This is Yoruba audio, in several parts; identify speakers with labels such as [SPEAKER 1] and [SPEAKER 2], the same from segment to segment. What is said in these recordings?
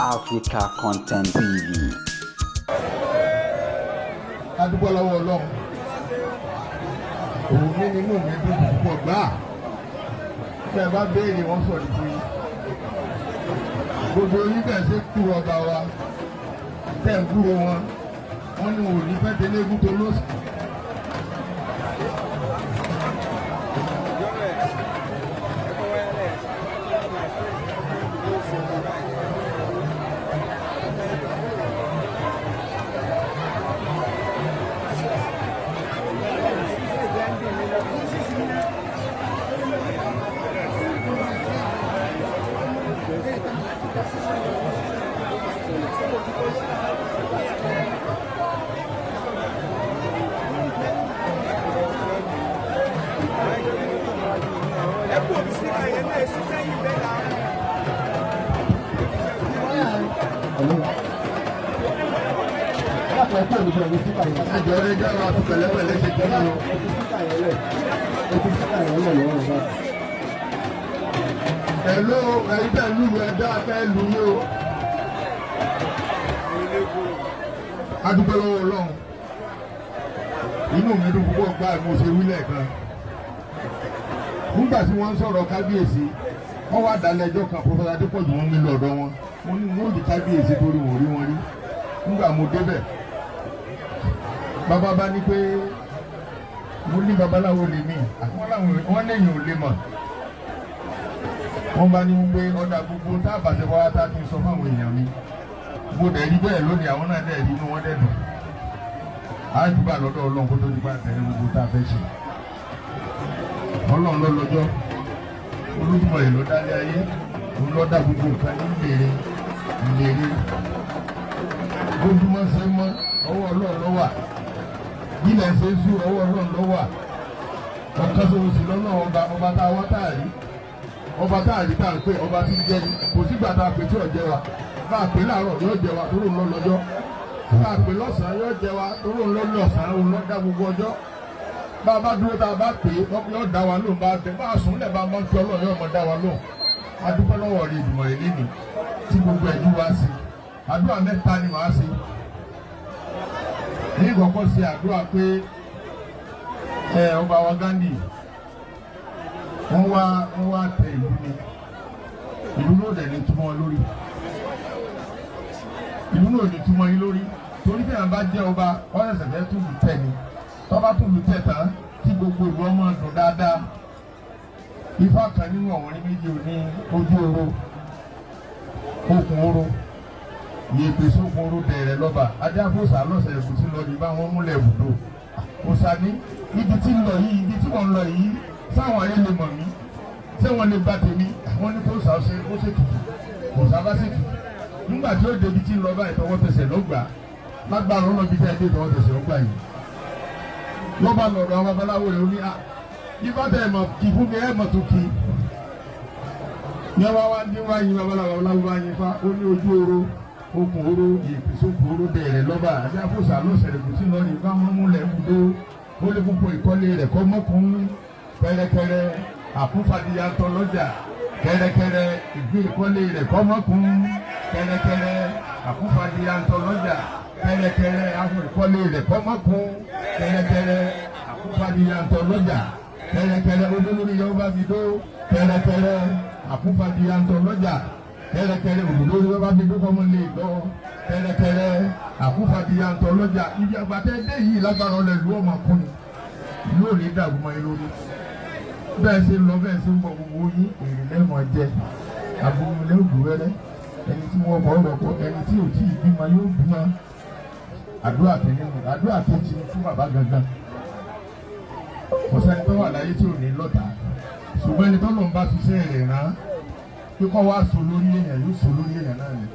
[SPEAKER 1] Africa Content TV.
[SPEAKER 2] Adúpẹ́ lọ́wọ́ Ọlọ́run. Òun ní nínú mi dùn púpọ̀ gbà. Tí ẹ bá béèrè wọ́n sọ̀rọ̀ fún yín. Gbogbo yín bẹ̀ ṣe kúrò ọba wa. Tẹ̀ ń kúrò wọn. Wọ́n ní òní fẹ́ tẹ́lẹ̀ egún tó lọ́sì. Hello, ẹ̀dá ìlú ẹ̀dá àtà ìlú yóò. Adúpẹ́ lọ́wọ́ Ọlọ́run. Inú mi dùn púpọ̀ gbà mo ṣe wí lẹ́ẹ̀kan. Nígbà tí wọ́n ń sọ̀rọ̀ kábíyèsí, wọ́n wá dálẹ́jọ́ kan Pọfẹ́sà Adépọ̀jù wọn mi lọ́dọ̀ wọn. Mo ní wọ́n di kábíyèsí torí wọ́n rí wọn rí. Nígbà mo débẹ̀, bàbá bá ní pé mo ní babaláwo lè mí. Wọ́n lẹ́yìn ò lè mọ̀. Wọ́n bá ní pé ọ̀dà gbogbo tá a bàjẹ́ wá tá a ti sọ fáwọn èèyàn mi. Mo dẹ̀ rí bẹ́ẹ̀ lónìí àwọn náà dẹ̀ rí inú wọn dẹ̀ dùn. A jù bá lọ́dọ̀ Ọlọ́run kó tó di bá tẹ̀lé gbogbo tá a fẹ́ ṣe. Ọlọ́run ló lọ́jọ́. Olódùmarè ló dálé ayé. Òun ló dá gbogbo nǹkan ní ìlérí. Gbójúmọ́ ṣe mọ́ ọwọ́ Ọlọ́run ló wà. Ilẹ̀ ṣe sú ọwọ́ Ọlọ́run ló wà. Ọ̀kan ṣoṣo sí lọ́nà ọba tá a wá táàrí. Ọba táàrí tá à ń pè ọba tí ń jẹ́ ni. Kò sígbà tá a pè tí ò jẹ́ wa. Bá a pè láàárọ̀ yóò jẹ wa tó lóun lọ lọ́jọ́. Bá a pè lọ́sàn-án yóò jẹ wa tó lóun lọ lọ́sàn-án òun lọ dá gbogbo ọjọ́. Bá a bá dúró tá a bá pè é yóò dá wa lóhùn bá a bẹ̀. Bá a sùn lẹ̀ bá a máa ń fi Ọlọ́run yóò máa dá wa lóhùn. Adúpẹ́ lọ́wọ́ rí Ìdùmarè lénìí tí gbogbo ẹ̀jú wa sí. Àdúrà mẹ́ta ni màá ṣe. Ní ìkọ̀kọ́ ṣe àdúrà pé ọba wa Ghandi wọ́n wá tẹ ìlú ni. Ìlú náà dẹ̀ ní túmọ̀ lórí. Ìlú náà ní túmọ̀ yín lórí. Torí bí àwọn bá jẹ́ ọba ọ̀rẹ́sẹ̀ fẹ́ tún lù tẹ̀ ni. Tọ́ba tún lù tẹ̀ tán tí gbogbo ìlú ọmọ dùn dáadáa. Ifá kan nínú àwọn ní méjì òní ojú oró, okùn oró, ìyèpèsè okùn oró bẹ̀rẹ̀ lọ́ba. Adáfóṣà lọ́sẹ̀ ẹ̀kúsí lọ ní bá wọn múlẹ̀ ibùdó. Òṣà ní ibi tí ń lọ yìí, ibi tí wọ́n ń lọ yìí, sáwọn ayé lè mọ̀ mí. Ṣé wọ́n lè gba tèmi? Wọ́n ní kó sà ó ṣètùtù. Òṣà bá ṣètùtù. Nígbà tí ó débi tí ń lọ báyìí tọwọ́ tẹsẹ̀ lọ́gbà. Lágbára ọ̀nà bíi tẹ́ ẹ dé tọwọ́ tẹsẹ̀ lọ́gbà yìí. Lọ́ba lọ̀rọ̀ àwọn babaláwo rẹ̀ ó ní ibà tẹ̀ ẹ̀ mọ̀ kì fún mi ẹ̀ mọ̀ tó kì. Yẹ́n wá ní wáyé babaláwo bá yín fa ó ní ojú oró, okùn oró, ìpèsè okùn oró bẹ̀rẹ̀ lọ́ba. Àti àfòsà lọ́sẹ̀rẹ̀ kò sí lọ ní bá wọn múlẹ̀ ibùdó. Ó lé púpọ̀ ìkọ́lé rẹ̀ kọ́ mọ́kùnrin kẹ́rẹ́kẹ́rẹ́ àkúfàdíyàtọ̀ lọ́jà kẹ́rẹ́kẹ́rẹ́ ìgbé ìkọ́lé rẹ̀ kọ́ mọ́kùnrin kẹ́rẹ́kẹ́rẹ́ àkúfàdíyàtọ̀ lọ́jà kẹ́rẹ́kẹ́rẹ́ àkúfàdíyàtọ̀ rẹ̀ kọ́ mọ́kùnrin kẹ́rẹ́kẹ́rẹ́ àkúfàdíyàtọ̀ lọ́jà kẹ́rẹ́kẹ́rẹ́ olólórí Yorùbá mi dó kẹ́rẹ́kẹ́rẹ́ àkúfàdíyàtọ̀ lọ́jà kẹ́rẹ́kẹ́rẹ́ olólórí Yorùbá mi dó kọ́mọ lè lọ kẹ́rẹ́kẹ́rẹ́ àkúfàdíyàtọ̀ lọ́jà ibi àgbàtẹ́ dé yìí lágbára ọlẹ́ ìlú ọmọkùnrin ìlú ò ní dàgbù mọ́ yín lórí bẹ́ẹ̀ ṣe lọ bẹ́ẹ̀ ṣe ń bọ̀ gbogbo yín èrè lẹ́mọ̀ jẹ àbúrúlé ògùnrẹ́rẹ́ ẹni tí wọ́n bọ̀ ọ̀rọ̀ pọ̀ ẹni tí ò tí ì bímọ yóò bímọ àdúrà tẹ̀lémù àdúrà kejì fún bàbá gangan kò sẹ́ni tó wà láyé tí ò ní lọ́tà ṣùgbọ́n ẹni tó lòun bá fi ṣe èrè rán pé kọ́ wá so lórí èèyàn yóò so lórí èèyàn náà ni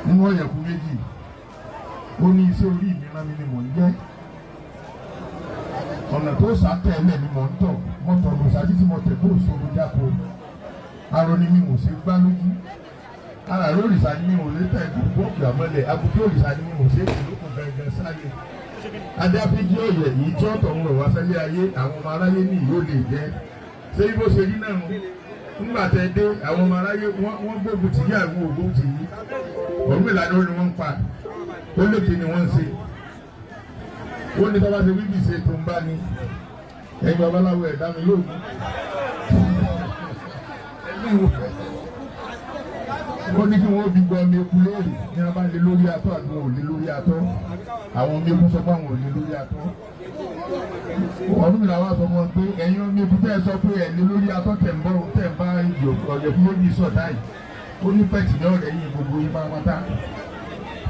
[SPEAKER 2] nínú ọ̀yẹ̀kú méjì ó ní iṣẹ́ orí mi rán mi ni mò ń jẹ́ ọ̀nà tó sàtẹ̀ ẹ̀lẹ́ ni mò ń tọ̀ mọ́tò lọ́sàájú tí mo tẹ̀ kó òṣòro jáko arọ ni mi ò ṣe gbá lójú ara rẹ òrìṣà ni mi ò lè tẹ̀ gbogbo òkè àmọ́lẹ̀ àbùkù òrìṣà ni mi ò ṣe kì lókun gẹ́gẹ́ sáyé adáfíjì òye yìí tí ọ̀tọ̀ ń rọ̀ wá sẹ́lẹ̀ ayé àwọn ọmọ aráyé ní ìyó lè jẹ́ ṣé ibo ṣe rí náà nù nígbà tẹ dé àwọn ọmọ aráyé wọ́n gbógun tì yí àwọn ògbógun tì yí Ọ̀rúnmìlà ni wọ́n ń pa ó lókè ni wọ́n ń ṣe ó ní tọ́ba ṣe wíwì ṣe tó ń bá ní ẹ̀yin babaláwo ẹ̀dá mi lóògùn ó ní kí wọ́n fi gbọ́ ọmọ eku léèrè ní wọ́n bá lé lórí atọ́ àti wọn ò lé lórí atọ́ àwọn ọmọ eku sọ pé àwọn ò lé lórí atọ́ Ọ̀rúnmìlà wá sọ fún wọn pé ẹ̀yin ọmọ eku tẹ́ ẹ sọ pé ẹ̀ lé lórí atọ́ tẹ̀ ń bọ́ tẹ̀ ń bá ọ̀yẹ̀ fún lórí sọ̀tá yìí ó ní pẹ̀tì ní ọ̀rẹ́ yìí gbogbo yìí pátápátá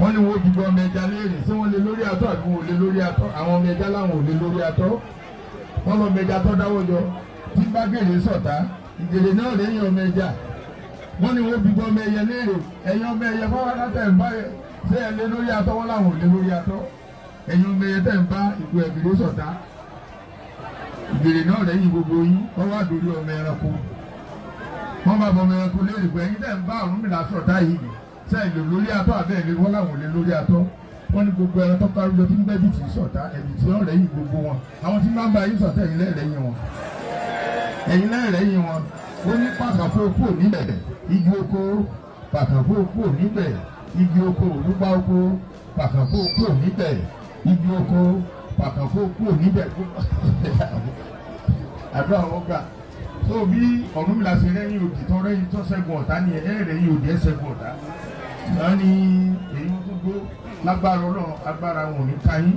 [SPEAKER 2] wọ́n ní wọ́n fi gbọ́ ọmọ ẹja léèrè tí wọ́n lé lórí atọ́ àti wọn ò lé lórí atọ́ àwọn ọmọ ẹja láwọn ò lé lórí atọ́ wọ́n lọ ọmọ ẹja tọ́ dáwọ́ jọ tí bá gèrè sọ̀tá ìgèrè náà lẹ́yìn ọmọ ẹja wọ́n ní wọ́n fi gbọ́ ọmọ ẹyẹ léèrè ẹ̀yin ọmọ ẹyẹ fọwọ́ látẹ̀ ń bá ṣé ẹ lé lórí atọ́ wọ́n láwọn ò lé lórí atọ́ ẹ̀yin ọmọ ẹyẹ tẹ̀ ń bá ìkú ẹ̀gèrè sọ̀tá ìgèrè náà lẹ́yìn gbogbo yín wọ́n wá dórí ọmọ ẹranko wọ́n bá bọ́ ọmọ ẹranko léèrè pé ẹ̀yin tẹ̀ ń bá Ọ̀rúnmìlà sọ̀tá yìí ṣé ẹ lè lórí atọ́ àbẹ́ẹ̀ lé wọ́n láwọn ò lé lórí atọ́ wọ́n ní gbogbo ẹran tó kárí lọ tí ń bẹ́bí tì í sọ̀tá ẹ̀bí tí wọ́n rẹ̀yìn gbogbo wọn àwọn tí máa ń bá yín sọ̀tá ẹ̀yin lẹ́rẹ̀yìn wọn ó ní pàkàfó kò níbẹ̀ igi oko pàkàfó kò níbẹ̀ igi oko olúgbà oko pàkàfó kò níbẹ̀ igi oko pàkàfó kò níbẹ̀ àdúrà wọn gbà tó bí Ọ̀rúnmìlà ṣe rẹ́yìn òdì tó rẹ́yìn tó ṣẹ́gun ọ̀tá ni ẹ̀rẹ́yìn òdì ẹ̀ ṣẹ́gun ọ̀tá wọ́n ní èyí tó gbó lágbára Ọlọ́run agbára wọn ò ní ká yín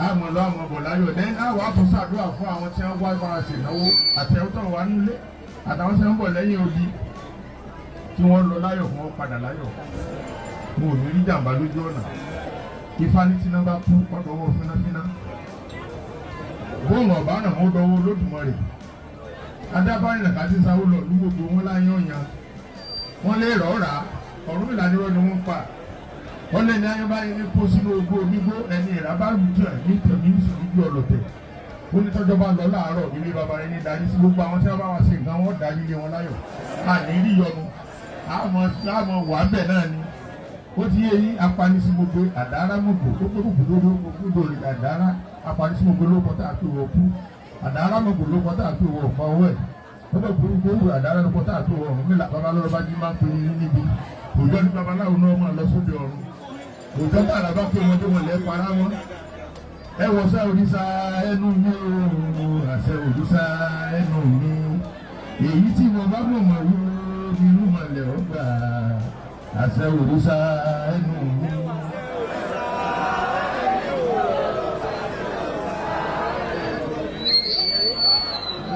[SPEAKER 2] àmọ́ lọ àmọ́ bọ̀ láyọ̀ dẹ́n àwọn àtúnṣàdúrà fún àwọn tí wọ́n wá ìfarasẹ̀ ìnáwó àtẹ̀wọ́tọ̀ wà nílé àtàwọn tí wọ́n ń bọ̀ lẹ́yìn odi tí wọ́n lọ láyọ̀ fún wọn padà láyọ̀ wọn ò ní rí jàǹbá lójú ọ̀nà ifá ní tí náà bá kú ọ̀dọ̀ owó fínáfíná bóun ọ̀bá náà wọ́n dọ̀wọ́ Olódùmarè adábáyìn nàkà tí sáwó lọ ní gbogbo wọn láyé ọ̀yàn wọn lè rọ̀ọ̀rà Ọ̀rúnmìlà ni wọ́n ni wọ́n pa wọ́n lé ní ayébáyé ní kó sínú ogbó onígbó ẹni ìrà bá lùjọ ẹ̀ ní tẹ̀mí ìṣòwò ọlọ́tẹ̀ ó ní tọ́jọ́ bá lọ láàárọ̀ ilé bàbá rẹ̀ ní darí sí gbogbo àwọn tí wọ́n bá wá sí nǹkan wọ́n darí ilé wọn láyọ̀ àní rí yọnu àmọ́ wà bẹ̀ náà ni ó ti yé yí apanisi gbogbo àdára mọ̀gbò tó gbogbo gbogbo gbogbo àdára apanisi gbogbo ló kọ́ tá a pè wọ́n kú àdára mọ̀gbò ló kọ́ tá a pè wọ́n ọ̀pá ọwọ́ ẹ̀ gbogbo gbogbo àdára ló kọ́ tá a pè wọ́n Ọ̀rúnmìlà babaláwo bá jí máa ń pè ní níbi òjò ní babaláwo náà máa lọ sóde ọ̀run òjò tá àlàbá pé wọn tó wọn lẹ́ para wọn ẹ wọ sá òrìṣà ẹnu mi o àṣẹ òrìṣà ẹnu mi èyí tí mo bá mọ̀ mọ̀ wú inú mọ̀lẹ́ ọgbà àṣẹ òrìṣà ẹnu mi.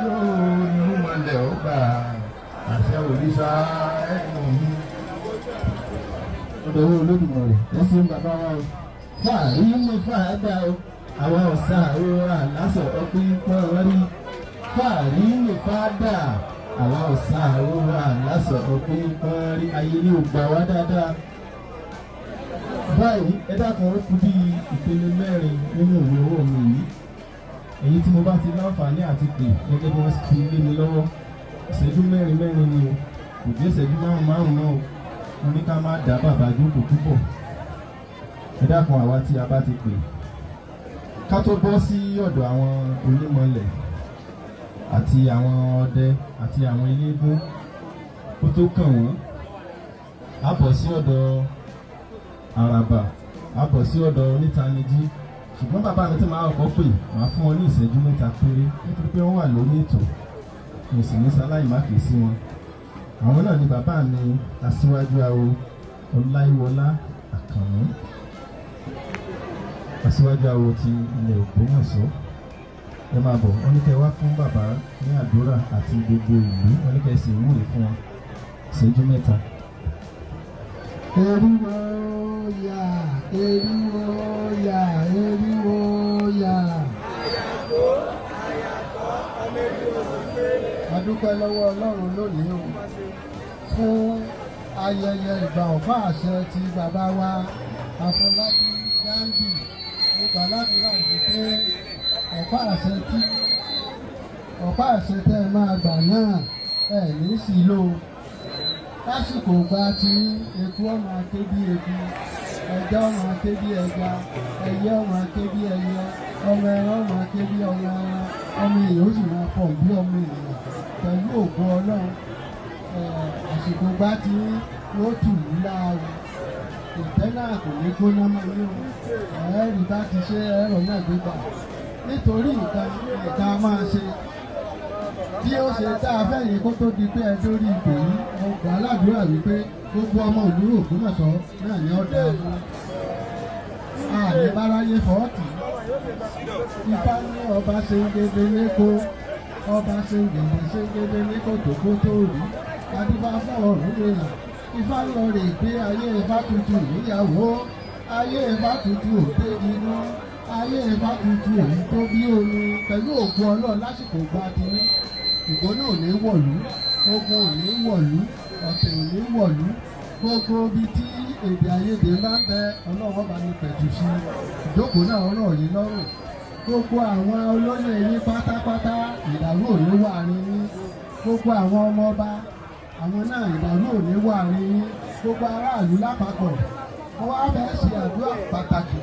[SPEAKER 2] Inú mọ̀lẹ́ ọgbà àṣẹ òrìṣà ẹnu mi.
[SPEAKER 3] Ọ̀dọ̀ Olódùmarè ẹ̀sìn bàbá wa o fàárí ní fàádà o àwọn ọ̀sà òwúrọ̀ àlásọ̀ ọ̀pẹ́ pọ́n rí fàárí ní fàádà àwọn ọ̀sà òwúrọ̀ àlásọ̀ ọ̀pẹ́ pọ́n rí ayé ní ògbà wá dáadáa. Báyìí ẹ dákun ó kú bí ìpele mẹ́rin nínú ìwé owó mi yìí èyí tí mo bá ti láǹfààní àti pè gẹ́gẹ́ bí wọ́n fi lé mi lọ́wọ́ ìṣẹ́jú mẹ́rin ni o kò dé ìṣẹ́jú márùn-ún náà mo ní ká má dá bàbá jókòó púpọ̀ ẹ dákun àwa tí a bá ti pè ká tó bọ́ sí ọ̀dọ̀ àwọn onímọ̀lẹ̀ àti àwọn ọdẹ àti àwọn eléégún kó tó kàn wọ́n á bọ̀ sí ọ̀dọ̀ àràbà á bọ̀ sí ọ̀dọ̀ onítanijí ṣùgbọ́n bàbá mi tí màá kọ́ pè máa fún wọn ní ìṣẹ́jú mẹ́ta péré nítorí pé wọ́n wà lórí ètò mo sì ní sáláì má kè sí wọn àwọn náà ni bàbá mi aṣíwájú awo Ọláyíwọlá Àkànmú aṣíwájú awo ti ilẹ̀ Ògbómọ̀ṣọ́ ẹ máa bọ̀ wọ́n ní kẹ́ wá fún bàbá ní àdúrà àti gbogbo ìlú wọ́n ní kẹ́ sì wúre fún wọn ìṣẹ́jú mẹ́ta.
[SPEAKER 4] Eriwo ya, eriwo ya, eriwo ya. A dúpẹ́ lọ́wọ́ Ọlọ́run lónìí o fún ayẹyẹ ìgbà ọ̀pá àṣẹ ti bàbá wa Afolabi Ghandi. Mo gbà ládùúrà yìí pé ọ̀pá àṣẹ tẹ́ ẹ máa gbà náà ẹ̀ ní sí lò lásìkò gba ti eku ọmọ aké bí eku ẹja ọmọ aké bí ẹja ẹyẹ ọmọ aké bí ẹyẹ ọmọ ẹran ọmọ aké bí ọmọ ẹran ọmọ èèyàn ó sì máa pọ̀ bí ọmọ èèyàn pẹ̀lú ògo Ọlọ́run àsìkò gbá tí wọ́n tù ní láàrú ìtẹ́ náà kò ní gbóná mọ́ ní o ẹ̀ẹ́rì bá ti ṣe ẹ̀rọ náà gbégbà nítorí nǹkan máa ṣe bí ó ṣe tá a fẹ́ yìí kó tó di pé ẹ dórí ipò yìí mo gbà ládùúrà wípé gbogbo ọmọ ìlú Ògbómọ̀ṣọ́ náà ní ọ̀dà ọ̀hún àní báráyé fọ́ọ̀tì Ifá ní ọba ṣe ń gèdè lẹ́kọ̀ọ́ ọba ṣe ń gèdè lẹ́kọ̀ọ́ tó kó tó rí adífá fún ọ̀rùn rẹ̀ Ifá lọ rè gbé ayé Ifá tutù níyàwó ayé Ifá tutù òde inú ayé Ifá tutù èyí tó bí omi pẹ̀lú ògùn Ọlọ́run lásìkò gba tinú ìgbóná ò ní wọ̀lú ogun ò ní wọ̀lú ọ̀tẹ̀ ò ní wọ̀lú gbogbo ibi tí èdè àìyedè máa ń bẹ Ọlọ́run bá ní pẹ̀tù sí ìjókòó náà ọ̀rọ̀ yìí lọ́rùn gbogbo àwọn olóyè yín pátápátá ìdàrú ò ní wà ní yín gbogbo àwọn ọmọ ọba àwọn náà ìdàrú ò ní wà ní yín gbogbo aráàlú lápapọ̀ wọ́n wá fẹ́ ṣe àdúrà pàtàkì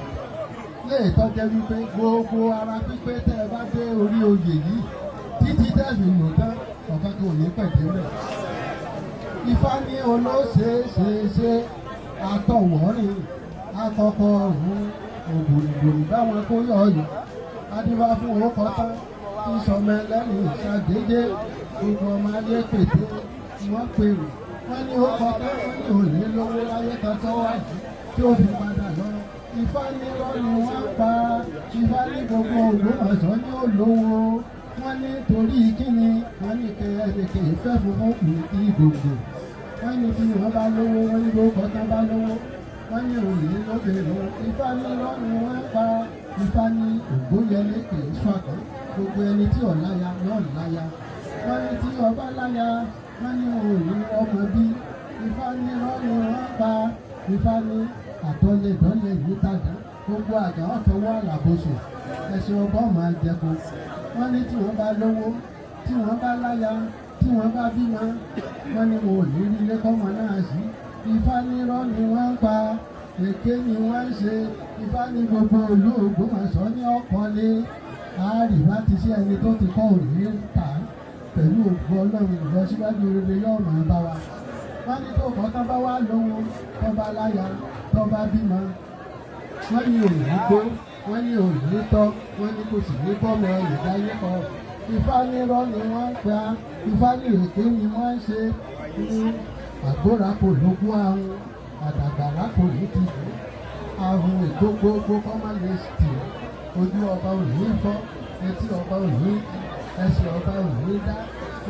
[SPEAKER 4] lè tọ́jẹ́ wípé gbogbo ara pípé tẹ́ ẹ bá dé orí oyè yìí títí tẹ́sí lò tán ọ̀kan kò ní pẹ̀tẹ́ rẹ̀. Ifá ní olóṣèṣeṣe àtọ̀wọ́rìn àkọ́kọ́ ọ̀hún òbòrìbòrì báwọn kó yọ ọ̀yọ́ adíwá fún orúkọ tán tí sọmọ ẹlẹ́rìn ìṣàdédé gbogbo ọmọ ayé pété wọ́n pèrò wọ́n ní orúkọ tán wọ́n ní òní lówó láyé kan tó wáyé tí ó fi padà lọ. Ifá ní rọ́ọ̀nù wọn pa Ifá ní gbogbo Ògbómọ̀ṣọ́ ní olówó wọ́n ní torí kíni wọ́n ní kẹ̀kẹ́ ìfẹ́ funfun kù ní gbogbo wọ́n ní tí wọ́n bá lówó wọ́n ní gbogbo tán bá lówó wọ́n ní òní lóbìnrin Ifá ní rọ́ọ̀nù wọn pa Ifá ní ògbóyẹlé kìí sọ̀tọ̀ gbogbo ẹni tí ọ̀láya náà láya wọ́n ní tí ọba láya wọ́n ní òní ọmọ bí Ifá ní rọ́ọ̀nù wọn pa Ifá ní àtọ́lẹ̀dọ́lẹ̀ ìyítàdá gbogbo àgbà ọ̀tọ̀wọ́ àlàbòsò ẹ̀sìn ọba ọmọ àjẹkù wọ́n ní tí wọ́n bá lówó tí wọ́n bá láya tí wọ́n bá bímọ wọ́n ní wọn ò ní rí ilé kọ́mọ náà sí Ifá ní irọ́ ni wọ́n ń pa èké ni wọ́n ń ṣe Ifá ní gbogbo ìlú Ògbómọ̀ṣọ́ ní ọ̀kọ́lé àárìbá ti ṣe ẹni tó ti kọ́ òní tà pẹ̀lú ògbó Ọlọ́run ìlọsíwájú rere yóò máa bá wa wọ́n ní tó kọ́ tán bá wá lówó tó bá láya tó bá bímọ wọ́n ní òní gbó wọ́n ní òní tọ́ wọ́n ní kò sì ní bọ́ọ̀lù ìdáyé kọ Ifá nírọ́ ni wọ́n ń pa Ifá ní èké ni wọ́n ń ṣe ní àgbóra kò lógún àrùn àdàgbàrá kò ní ti dùn àrùn ìgbógbógbó kọ́má lè tì ojú ọba ò ní fọ́ etí ọba ò ní ẹsẹ̀ ọba ò ní dá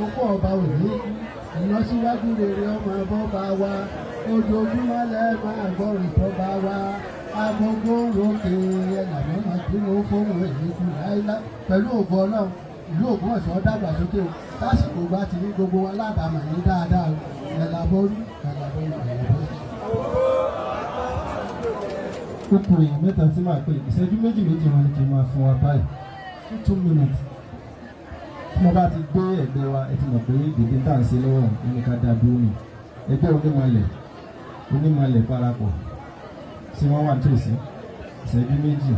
[SPEAKER 4] okó ọba ò ní ìlọsíwájú rere ọmọ ẹbọ bá wa ojoojúmọ́ lẹ́ẹ̀ máa gbọ́ ìtọ́ba wa agbogbo òkè ẹlànà máa tí wọ́n fóun èyí kù láíláí pẹ̀lú ògo Ọlọ́run ìlú Ògbómọ̀ṣọ́ dàgbàsókè o lásìkò gba ti ní gbogbo wa lábàámọ̀ ní dáadáa o ẹ̀làbọ̀rú.
[SPEAKER 3] ó kù èèyàn mẹ́ta tí máa pè ìṣẹ́jú méjì wọn ni kí n máa fún wa báyìí 2 minutes tí mo bá ti gbé ẹgbẹ́ wa ẹ ti mọ̀ pé gbèdé tá à ń ṣe lọ́wọ́ ní ká dá dúró nù ẹgbẹ́ onímọ̀lẹ̀ parapọ̀ tí wọ́n wà nítòsí ìṣẹ́jú méjì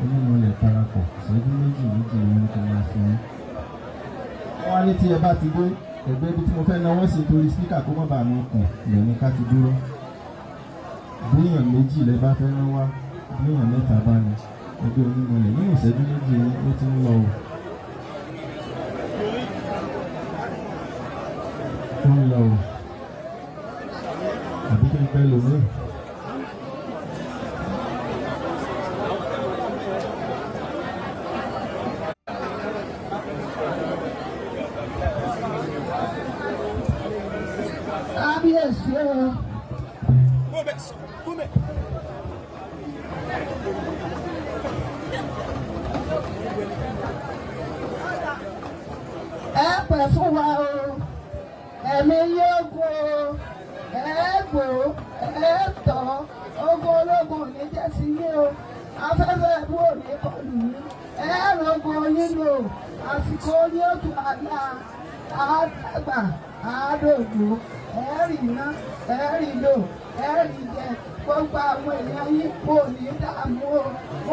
[SPEAKER 3] onímọ̀lẹ̀ parapọ̀ ìṣẹ́jú méjì ni wọ́n ti máa fún un. wọ́n á ní tí ẹ bá ti dé ẹgbẹ́ ibi tí mo fẹ́ náwó sí torí spíkà kó má bàa mú kùn ìyẹn ní ká ti dúró. bíyàn méjì lẹ bá fẹ́ náwó bíyàn mẹ́ta bá ní ẹgbẹ́ onímọ̀lẹ̀ nínú ìṣẹ́jú méjì ó ti ń lọ o. ó ń lọ o àbí kí n pẹ́ lómi.
[SPEAKER 4] Kábíyèsí o. Ẹ pẹ́ fún wa o, ẹ̀mí yóò gbó o, ẹ gbó ẹ tọ́ ogun ológun ní jẹ́sí yín o, afẹ́fẹ́ ẹ̀bú òní kọlù yín, ẹ rògbò yín lò, àsìkò ní òtù àdá, àdàgbà, àdògbò, ẹ̀rì iná, ẹ̀rì lò, ẹ̀rì jẹ, gbogbo àwọn èèyàn yìí kò ní dààmú o.